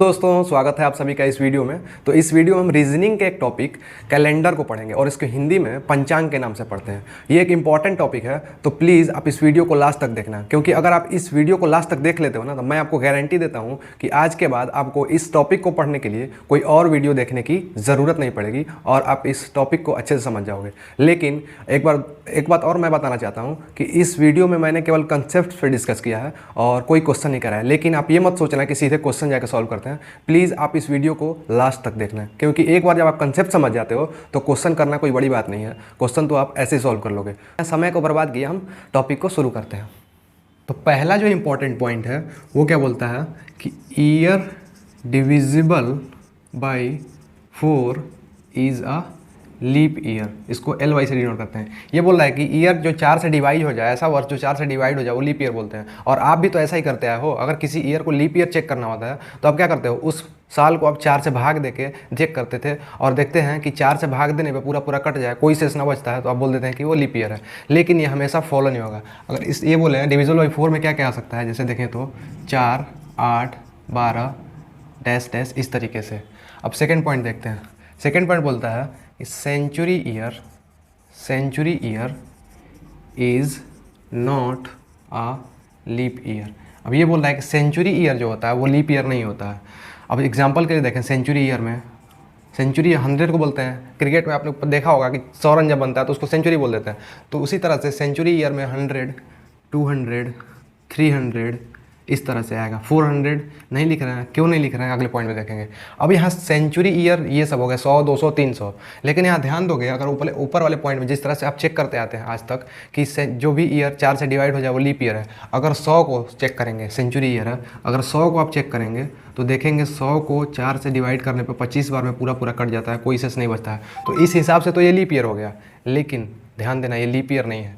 दोस्तों स्वागत है आप सभी का इस वीडियो में। तो इस वीडियो में हम रीजनिंग के एक टॉपिक कैलेंडर को पढ़ेंगे और इसको हिंदी में पंचांग के नाम से पढ़ते हैं। ये एक इंपॉर्टेंट टॉपिक है, तो प्लीज़ आप इस वीडियो को लास्ट तक देखना, क्योंकि अगर आप इस वीडियो को लास्ट तक देख लेते हो ना, तो मैं आपको गारंटी देता हूँ कि आज के बाद आपको इस टॉपिक को पढ़ने के लिए कोई और वीडियो देखने की ज़रूरत नहीं पड़ेगी और आप इस टॉपिक को अच्छे से समझ जाओगे। लेकिन एक बात और मैं बताना चाहता हूँ कि इस वीडियो में मैंने केवल कंसेप्ट पे डिस्कस किया है और कोई क्वेश्चन नहीं करा है। लेकिन आप ये मत सोचना कि सीधे क्वेश्चन जाकर सॉल्व करते हैं। प्लीज़ आप इस वीडियो को लास्ट तक देखना है, क्योंकि एक बार जब आप कंसेप्ट समझ जाते हो तो क्वेश्चन करना कोई बड़ी बात नहीं है। क्वेश्चन तो आप ऐसे ही सॉल्व कर लोगे। समय को बर्बाद किया, हम टॉपिक को शुरू करते हैं। तो पहला जो इंपॉर्टेंट पॉइंट है वो क्या बोलता है कि year divisible by 4 is a leap year. इसको एल वाई से डिनोट करते हैं। ये बोल रहा है कि ईयर जो 4 से डिवाइड हो जाए, ऐसा वर्ष जो 4 से डिवाइड हो जाए, वो लीप ईयर बोलते हैं। और आप भी तो ऐसा ही करते आए हो। अगर किसी ईयर को लीप ईयर चेक करना होता है तो आप क्या करते हो, उस साल को आप 4 से भाग देके चेक करते थे और देखते हैं कि 4 से भाग देने पे पूरा पूरा कट जाए, कोई शेष ना बचता है, तो आप बोल देते हैं कि वो लीप ईयर है। लेकिन ये हमेशा फॉलो नहीं होगा। अगर इस ये बोले हैं डिविजल बाई 4 में क्या क्या आ सकता है, जैसे देखें तो 4, 8, 12 डैश डैश इस तरीके से। अब सेकेंड पॉइंट देखते हैं। सेकेंड पॉइंट बोलता है century year is not a leap year. अब ये बोल रहा है कि सेंचुरी ईयर जो होता है वो लीप ईयर नहीं होता है। अब एग्जांपल के लिए देखें, सेंचुरी ईयर में सेंचुरी 100 को बोलते हैं। क्रिकेट में आपने देखा होगा कि 100 रन जब बनता है तो उसको सेंचुरी बोल देते हैं। तो उसी तरह से सेंचुरी ईयर में 100, 200, 300 इस तरह से आएगा। 400 नहीं लिख रहे हैं, क्यों नहीं लिख रहे हैं, अगले पॉइंट में देखेंगे। अब यहाँ सेंचुरी ईयर ये सब हो गया 100, 200, 300। लेकिन यहाँ ध्यान दोगे, अगर ऊपर वाले पॉइंट में जिस तरह से आप चेक करते आते हैं आज तक कि जो भी ईयर 4 से डिवाइड हो जाए वो लीप ईयर है। अगर 100 को चेक करेंगे, सेंचुरी ईयर है, अगर 100 को आप चेक करेंगे तो देखेंगे 100 को 4 से डिवाइड करने पर 25 बार में पूरा पूरा कट जाता है, कोई शेष नहीं बचता है। तो इस हिसाब से तो ये लीप ईयर हो गया। लेकिन ध्यान देना, ये लीप ईयर नहीं है,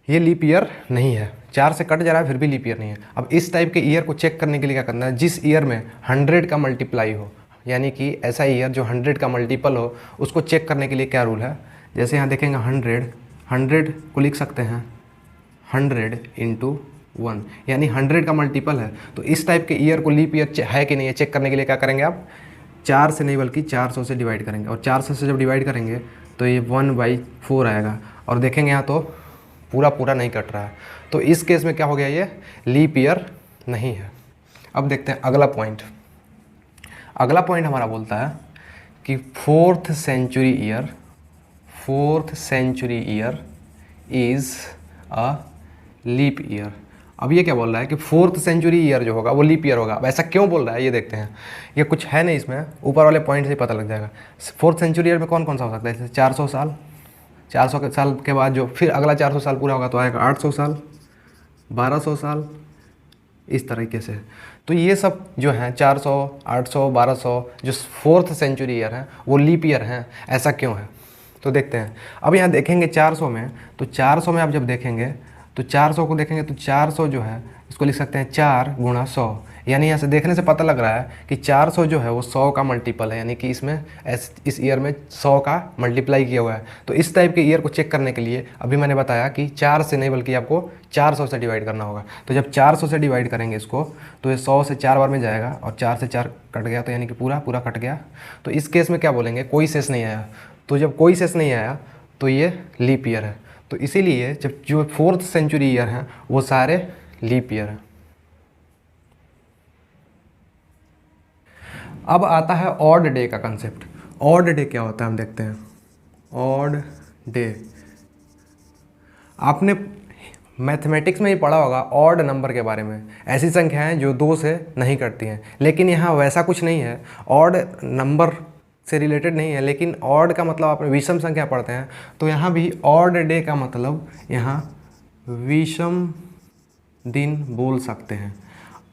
ये लीप ईयर नहीं है। 4 से कट जा रहा है फिर भी लीप ईयर नहीं है। अब इस टाइप के ईयर को चेक करने के लिए क्या करना है, जिस ईयर में 100 का मल्टीप्लाई हो, यानी कि ऐसा ईयर जो 100 का मल्टीपल हो, उसको चेक करने के लिए क्या रूल है। जैसे यहाँ देखेंगे 100 को लिख सकते हैं 100 × 1, यानी 100 का मल्टीपल है। तो इस टाइप के ईयर को लीप ईयर है कि नहीं है चेक करने के लिए क्या करेंगे आप, 4 से नहीं बल्कि 400 से डिवाइड करेंगे। और 400 से जब डिवाइड करेंगे तो ये 1/4 आएगा। और देखेंगे यहाँ तो पूरा पूरा नहीं कट रहा है, तो इस केस में क्या हो गया, ये लीप ईयर नहीं है। अब देखते हैं अगला पॉइंट। अगला पॉइंट हमारा बोलता है कि fourth century year is a leap year. अब ये क्या बोल रहा है कि फोर्थ सेंचुरी ईयर जो होगा वो लीप ईयर होगा। अब ऐसा क्यों बोल रहा है ये देखते हैं। ये कुछ है नहीं इसमें, ऊपर वाले पॉइंट से ही पता लग जाएगा। फोर्थ सेंचुरी ईयर में कौन कौन सा हो सकता है, जैसे 400 साल, 400 साल के बाद जो फिर अगला 400 साल पूरा होगा तो आएगा 800 साल, 1200 साल, इस तरीके से। तो ये सब जो हैं 400, 800, 1200 जो फोर्थ सेंचुरी ईयर है वो लीप ईयर हैं। ऐसा क्यों है तो देखते हैं। अब यहाँ देखेंगे 400 में, तो 400 में आप जब देखेंगे तो 400 को देखेंगे तो 400 जो है इसको लिख सकते हैं 4 × 100। यानी यहाँ से देखने से पता लग रहा है कि 400 जो है वो 100 का मल्टीपल है, यानी कि इसमें इस ईयर में 100 का मल्टीप्लाई किया हुआ है। तो इस टाइप के ईयर को चेक करने के लिए अभी मैंने बताया कि 4 से नहीं बल्कि आपको 400 से डिवाइड करना होगा। तो जब 400 से डिवाइड करेंगे इसको तो ये 100 से 4 बार में जाएगा और 4 से 4 कट गया, तो यानी कि पूरा पूरा कट गया। तो इस केस में क्या बोलेंगे, कोई शेष नहीं आया। तो जब कोई शेष नहीं आया तो ये लीप ईयर है। तो इसीलिए जब जो फोर्थ सेंचुरी ईयर हैं वो सारे लीप ईयर हैं। अब आता है ऑड डे का कंसेप्ट। ऑड डे क्या होता है हम देखते हैं। ऑड डे आपने मैथमेटिक्स में ही पढ़ा होगा ऑड नंबर के बारे में। ऐसी संख्याएं जो 2 से नहीं कटती हैं, लेकिन यहाँ वैसा कुछ नहीं है। ऑड नंबर से रिलेटेड नहीं है, लेकिन ऑड का मतलब आपने विषम संख्या पढ़ते हैं, तो यहाँ भी ऑड डे का मतलब यहाँ विषम दिन बोल सकते हैं।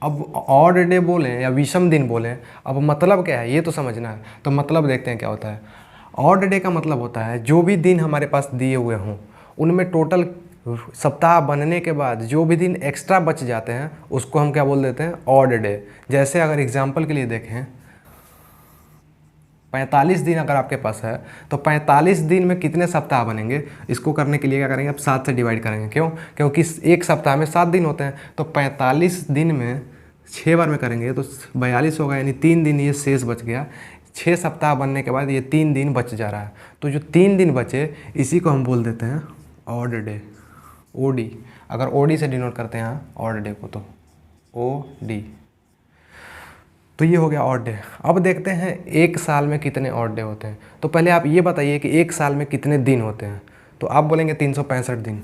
अब ऑड डे बोलें या विषम दिन बोलें, अब मतलब क्या है ये तो समझना है। तो मतलब देखते हैं क्या होता है। ऑड डे का मतलब होता है जो भी दिन हमारे पास दिए हुए हों उनमें टोटल सप्ताह बनने के बाद जो भी दिन एक्स्ट्रा बच जाते हैं उसको हम क्या बोल देते हैं, ऑड डे। जैसे अगर एग्जाम्पल के लिए देखें 45 दिन अगर आपके पास है तो 45 दिन में कितने सप्ताह बनेंगे, इसको करने के लिए क्या करेंगे, आप 7 से डिवाइड करेंगे। क्यों, क्योंकि एक सप्ताह में 7 दिन होते हैं। तो 45 दिन में 6 बार में करेंगे तो 42 होगा, यानी 3 दिन ये शेष बच गया। 6 सप्ताह बनने के बाद ये 3 दिन बच जा रहा है। तो जो 3 दिन बचे इसी को हम बोल देते हैं ऑड डे, ओडी। अगर ओडी से डिनोट करते हैं ऑड डे को तो ओडी। तो ये हो गया ऑड डे। अब देखते हैं एक साल में कितने ऑड डे होते हैं। तो पहले आप ये बताइए कि एक साल में कितने दिन होते हैं। तो आप बोलेंगे 365 दिन।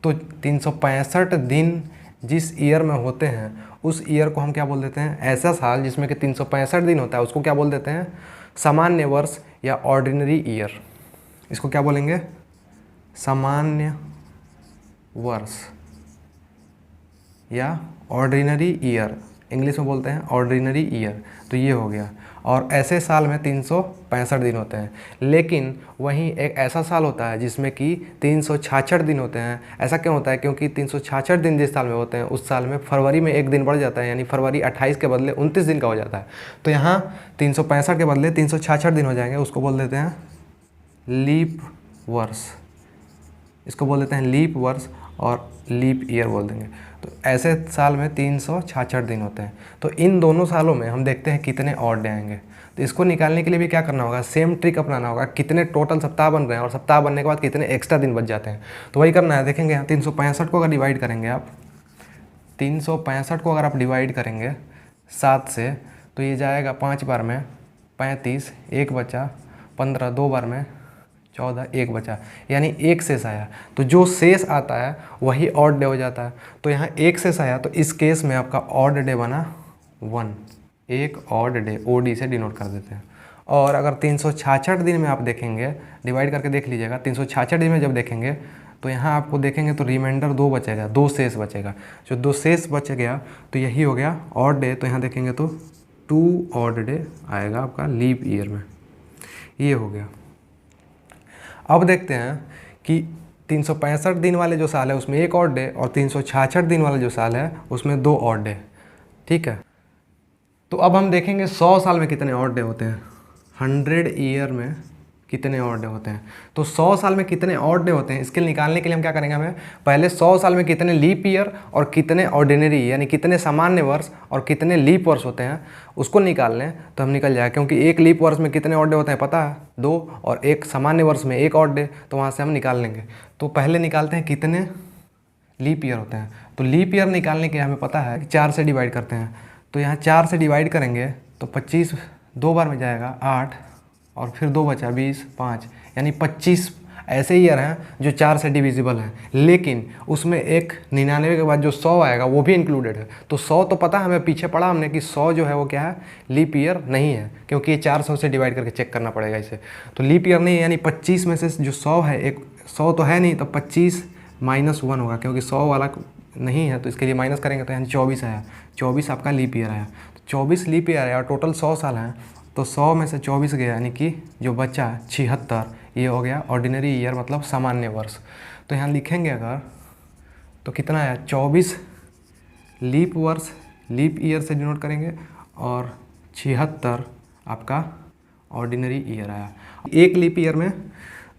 तो 365 दिन जिस ईयर में होते हैं उस ईयर को हम क्या बोल देते हैं, ऐसा साल जिसमें कि 365 दिन होता है उसको क्या बोल देते हैं, सामान्य वर्ष या ऑर्डिनरी ईयर। इसको क्या बोलेंगे, सामान्य वर्ष या ऑर्डिनरी ईयर, इंग्लिश में बोलते हैं ऑर्डिनरी ईयर। तो ये हो गया। और ऐसे साल में 365 दिन होते हैं। लेकिन वहीं एक ऐसा साल होता है जिसमें कि 366 दिन होते हैं। ऐसा क्यों होता है, क्योंकि 366 दिन जिस साल में होते हैं उस साल में फरवरी में एक दिन बढ़ जाता है, यानी फरवरी 28 के बदले 29 दिन का हो जाता है। तो यहाँ 365 के बदले 366 दिन हो जाएंगे, उसको बोल देते हैं लीप वर्ष। इसको बोल देते हैं लीप वर्ष और लीप ईयर बोल देंगे। तो ऐसे साल में 366 दिन होते हैं। तो इन दोनों सालों में हम देखते हैं कितने ऑड डे आएंगे। तो इसको निकालने के लिए भी क्या करना होगा, सेम ट्रिक अपनाना होगा, कितने टोटल सप्ताह बन रहे हैं और सप्ताह बनने के बाद कितने एक्स्ट्रा दिन बच जाते हैं। तो वही करना है। देखेंगे यहाँ 365 को अगर डिवाइड करेंगे आप, 365 को अगर आप डिवाइड करेंगे 7 से तो ये जाएगा 5 बार में 35, 1 बचा, 15 2 बार में 14, 1 बचा, यानी 1 शेष आया। तो जो शेष आता है वही ऑड डे हो जाता है। तो यहाँ 1 शेष आया, तो इस केस में आपका ऑड डे बना 1, एक ऑड डे, ओडी से डिनोट कर देते हैं। और अगर 366 दिन में आप देखेंगे, डिवाइड करके देख लीजिएगा, 366 दिन में जब देखेंगे तो यहाँ आपको देखेंगे तो रिमाइंडर 2 बचेगा, 2 शेष बचेगा। जो 2 शेष बच गया तो यही हो गया ऑड डे। तो यहाँ देखेंगे तो 2 ऑड डे आएगा आपका लीप ईयर में। ये हो गया। अब देखते हैं कि 365 दिन वाले जो साल है उसमें 1 ऑड डे और 366 दिन वाला जो साल है उसमें 2 ऑड डे। ठीक है। तो अब हम देखेंगे 100 साल में कितने ऑड डे होते हैं, 100 ईयर में कितने ऑड डे होते हैं। तो 100 साल में कितने ऑड डे होते हैं, इसके निकालने के लिए हम क्या करेंगे, हमें पहले 100 साल में कितने लीप ईयर और कितने ऑर्डिनरी यानी कितने सामान्य वर्ष और कितने लीप वर्ष होते हैं उसको निकाल लें तो हम निकल जाए। क्योंकि एक लीप वर्ष में कितने ऑड डे होते हैं पता है, 2, और एक सामान्य वर्ष में 1 ऑड डे, तो वहाँ से हम निकाल लेंगे। तो पहले निकालते हैं कितने लीप ईयर होते हैं। तो लीप ईयर निकालने के हमें पता है कि 4 से डिवाइड करते हैं। तो यहाँ 4 से डिवाइड करेंगे तो 25 2 बार में जाएगा 8, और फिर 2 बचा 20, 5, यानी 25 ऐसे ईयर हैं जो 4 से डिविजिबल हैं। लेकिन उसमें एक 99 के बाद जो 100 आएगा वो भी इंक्लूडेड है। तो 100 तो पता है हमें, पीछे पढ़ा हमने कि 100 जो है वो क्या है, लीप ईयर नहीं है, क्योंकि ये 400 से डिवाइड करके चेक करना पड़ेगा इसे। तो लीप ईयर नहीं है, यानी 25 में से जो 100 है, एक 100 तो है नहीं, तो 25 -1 होगा, क्योंकि 100 वाला नहीं है तो इसके लिए माइनस करेंगे तो यानी 24 आया। 24 आपका लीप ईयर आया। तो 24 लीप ईयर आया और टोटल 100 साल हैं, तो 100 में से 24 गया, यानी कि जो बचा 76, ये हो गया ऑर्डिनरी ईयर, मतलब सामान्य वर्ष। तो यहाँ लिखेंगे अगर तो कितना आया, 24 लीप वर्ष, लीप ईयर से डिनोट करेंगे, और 76 आपका ऑर्डिनरी ईयर आया। एक लीप ईयर में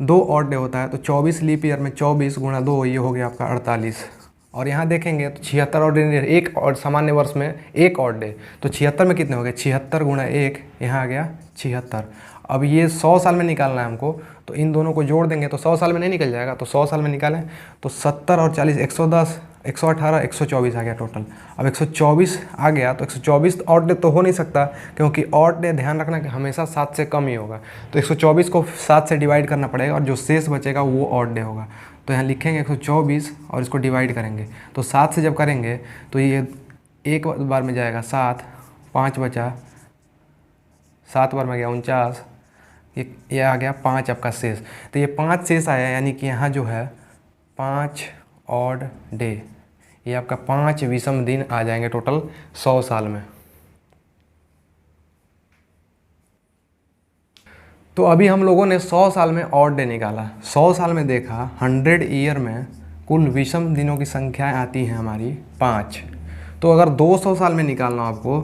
2 ऑड डे होता है, तो 24 लीप ईयर में 24 गुणा 2, ये हो गया आपका 48। और यहाँ देखेंगे तो 76 ऑर्डिनरी, एक और सामान्य वर्ष में 1 ऑड डे, तो 76 में कितने हो गए, 76 गुणा 1, यहाँ आ गया 76। अब ये 100 साल में निकालना है हमको, तो इन दोनों को जोड़ देंगे तो 100 साल में नहीं निकल जाएगा। तो 100 साल में निकालें तो 70 और 40 110, 118, 124 आ गया टोटल। अब 124 आ गया, तो 124 ऑड डे तो हो नहीं सकता, क्योंकि ऑड डे ध्यान रखना कि हमेशा 7 से कम ही होगा। तो 124 को 7 से डिवाइड करना पड़ेगा और जो शेष बचेगा वो ऑड डे होगा। तो यहाँ लिखेंगे 124 और इसको डिवाइड करेंगे, तो 7 से जब करेंगे तो ये एक बार में जाएगा 7, 5 बचा, 7 बार में गया 49, ये आ गया 5 आपका शेष। तो ये 5 शेष आया, यानी कि यहाँ जो है 5 ऑड डे, ये आपका 5 विषम दिन आ जाएंगे टोटल 100 साल में। तो अभी हम लोगों ने 100 साल में ऑड डे निकाला। 100 साल में देखा 100 ईयर में कुल विषम दिनों की संख्या आती है हमारी 5। तो अगर 200 साल में निकालना आपको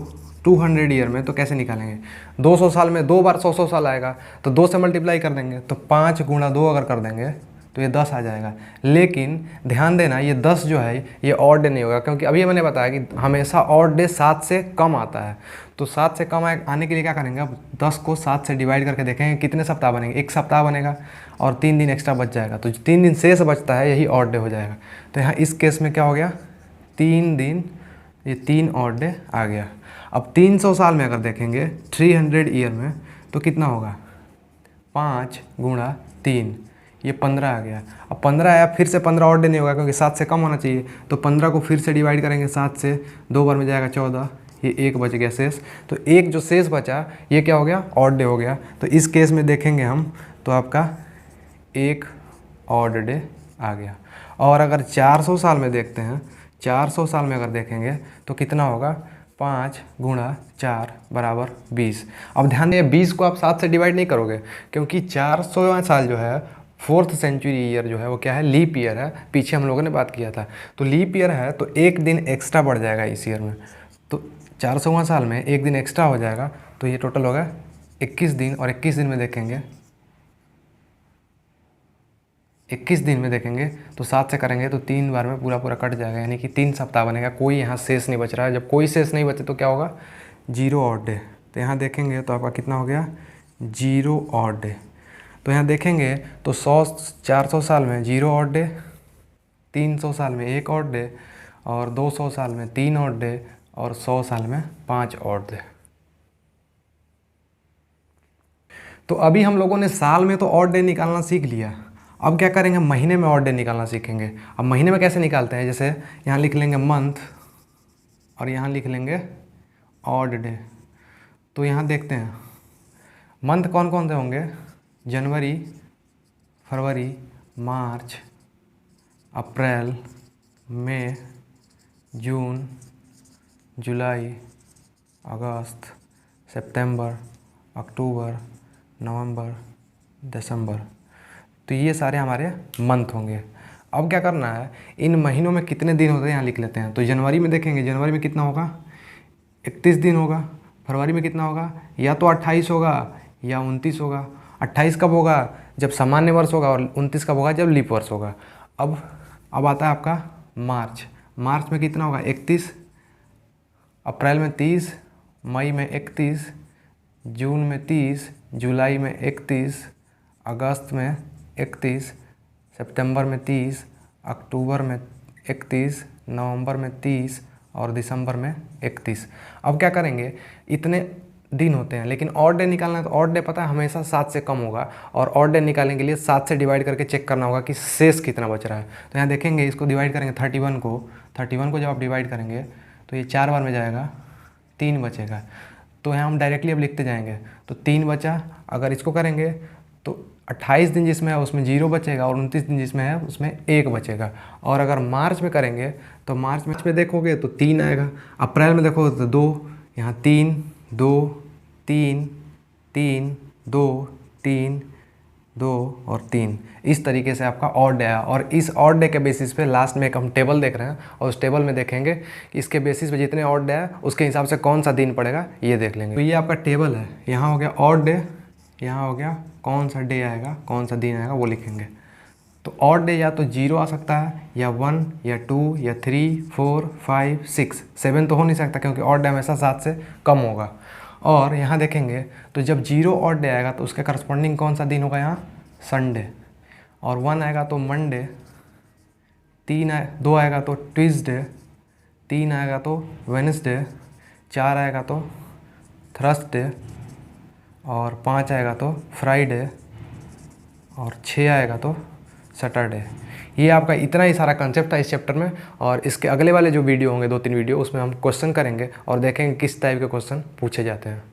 200 ईयर में, तो कैसे निकालेंगे, 200 साल में 2 बार 100 साल आएगा, तो 2 से मल्टीप्लाई कर देंगे, तो 5 गुणा 2 अगर कर देंगे तो ये 10 आ जाएगा। लेकिन ध्यान देना ये 10 जो है ये ऑड डे नहीं होगा, क्योंकि अभी मैंने बताया कि हमेशा ऑड डे 7 से कम आता है। तो 7 से कम आने के लिए क्या करेंगे, अब 10 को 7 से डिवाइड करके देखेंगे कितने सप्ताह बनेंगे। एक सप्ताह बनेगा और 3 दिन एक्स्ट्रा बच जाएगा, तो 3 दिन शेष बचता है यही ऑड डे हो जाएगा। तो यहाँ इस केस में क्या हो गया, 3 दिन, ये 3 ऑड डे आ गया। अब 300 साल में अगर देखेंगे 300 ईयर में तो कितना होगा, 5 गुणा 3, ये 15 आ गया। अब 15 आया, फिर से 15 ऑड डे नहीं होगा क्योंकि 7 से कम होना चाहिए, तो 15 को फिर से डिवाइड करेंगे 7 से, 2 बार में जाएगा 14, ये 1 बच गया शेष। तो एक जो शेष बचा ये क्या हो गया, ऑड डे हो गया। तो इस केस में देखेंगे हम तो आपका एक ऑड डे आ गया। और अगर 400 साल में देखते हैं, 400 साल में अगर देखेंगे तो कितना होगा, 5 गुणा 4 बराबर 20। अब ध्यान दें 20 को आप 7 से डिवाइड नहीं करोगे, क्योंकि 400वां साल जो है 4th सेंचुरी ईयर जो है वो क्या है, लीप ईयर है। पीछे हम लोगों ने बात किया था, तो लीप ईयर है तो एक दिन एक्स्ट्रा बढ़ जाएगा इस ईयर में। तो 400वां साल में एक दिन एक्स्ट्रा हो जाएगा, तो ये टोटल होगा 21 दिन। और 21 दिन में देखेंगे, 21 दिन में देखेंगे तो 7 से करेंगे तो 3 बार में पूरा पूरा कट जाएगा, यानी कि 3 सप्ताह बनेगा। कोई यहाँ शेष नहीं बच रहा है। जब कोई शेष नहीं बचे तो क्या होगा, 0 ऑड डे। तो यहाँ देखेंगे तो आपका कितना हो गया, 0 ऑड डे। तो यहाँ देखेंगे तो 400 साल में 0 ऑड डे, 300 साल में 1 ऑड डे, और 200 साल में 3 ऑड डे, और 100 साल में 5 ऑड डे। तो अभी हम लोगों ने साल में तो ऑड डे निकालना सीख लिया। अब क्या करेंगे, महीने में ऑड डे निकालना सीखेंगे। अब महीने में कैसे निकालते हैं, जैसे यहाँ लिख लेंगे मंथ और यहाँ लिख लेंगे ऑड डे। तो यहाँ देखते हैं मंथ कौन कौन से होंगे, जनवरी, फरवरी, मार्च, अप्रैल, मई, जून, जुलाई, अगस्त, सितंबर, अक्टूबर, नवंबर, दिसंबर। तो ये सारे हमारे मंथ होंगे। अब क्या करना है, इन महीनों में कितने दिन होते हैं यहाँ लिख लेते हैं। तो जनवरी में देखेंगे, जनवरी में कितना होगा, 31 दिन होगा। फरवरी में कितना होगा, या तो 28 होगा या 29 होगा। 28 कब होगा, जब सामान्य वर्ष होगा, और 29 कब होगा, जब लीप वर्ष होगा। अब आता है आपका मार्च। मार्च में कितना होगा, 31, अप्रैल में 30, मई में 31, जून में 30, जुलाई में 31, अगस्त में 31, सितंबर में 30, अक्टूबर में 31, नवंबर में 30 और दिसंबर में 31। अब क्या करेंगे, इतने दिन होते हैं, लेकिन ऑड डे निकालना है तो ऑड डे पता है हमेशा 7 से कम होगा, और ऑड डे निकालने के लिए 7 से डिवाइड करके चेक करना होगा कि शेष कितना बच रहा है। तो यहाँ देखेंगे, इसको डिवाइड करेंगे 31 को जब आप डिवाइड करेंगे तो ये 4 बार में जाएगा, 3 बचेगा। तो यहाँ हम डायरेक्टली अब लिखते जाएंगे, तो 3 बचा। अगर इसको करेंगे तो 28 दिन जिसमें है उसमें 0 बचेगा, और 29 दिन जिसमें है उसमें 1 बचेगा। और अगर मार्च में करेंगे तो मार्च में देखोगे तो 3 आएगा। अप्रैल में देखोगे तो 2, यहाँ 3, 2, 3, 3, 2, 3, 2 और 3। इस तरीके से आपका ऑड डे है। और इस ऑड डे के बेसिस पे लास्ट में एक हम टेबल देख रहे हैं, और उस टेबल में देखेंगे कि इसके बेसिस पे जितने ऑड डे है उसके हिसाब से कौन सा दिन पड़ेगा, ये देख लेंगे। तो ये आपका टेबल है, यहाँ हो गया ऑड डे, यहाँ हो गया कौन सा डे आएगा, कौन सा दिन आएगा वो लिखेंगे। तो ऑड डे या तो 0 आ सकता है, या 1, या 2, या 3, 4, 5, 6, 7 तो हो नहीं सकता क्योंकि ऑड डे हमेशा 7 से कम होगा। और यहाँ देखेंगे तो जब 0 ऑड डे आएगा तो उसके करस्पॉन्डिंग कौन सा दिन होगा, यहाँ संडे। और 1 आएगा तो मंडे, 2 आएगा तो ट्यूसडे, 3 आएगा तो वेडनेसडे, 4 आएगा तो थर्सडे, और 5 आएगा तो फ्राइडे, और 6 आएगा तो सैटरडे। ये आपका इतना ही सारा कंसेप्ट था इस चैप्टर में। और इसके अगले वाले जो वीडियो होंगे 2-3 वीडियो, उसमें हम क्वेश्चन करेंगे और देखेंगे किस टाइप के क्वेश्चन पूछे जाते हैं।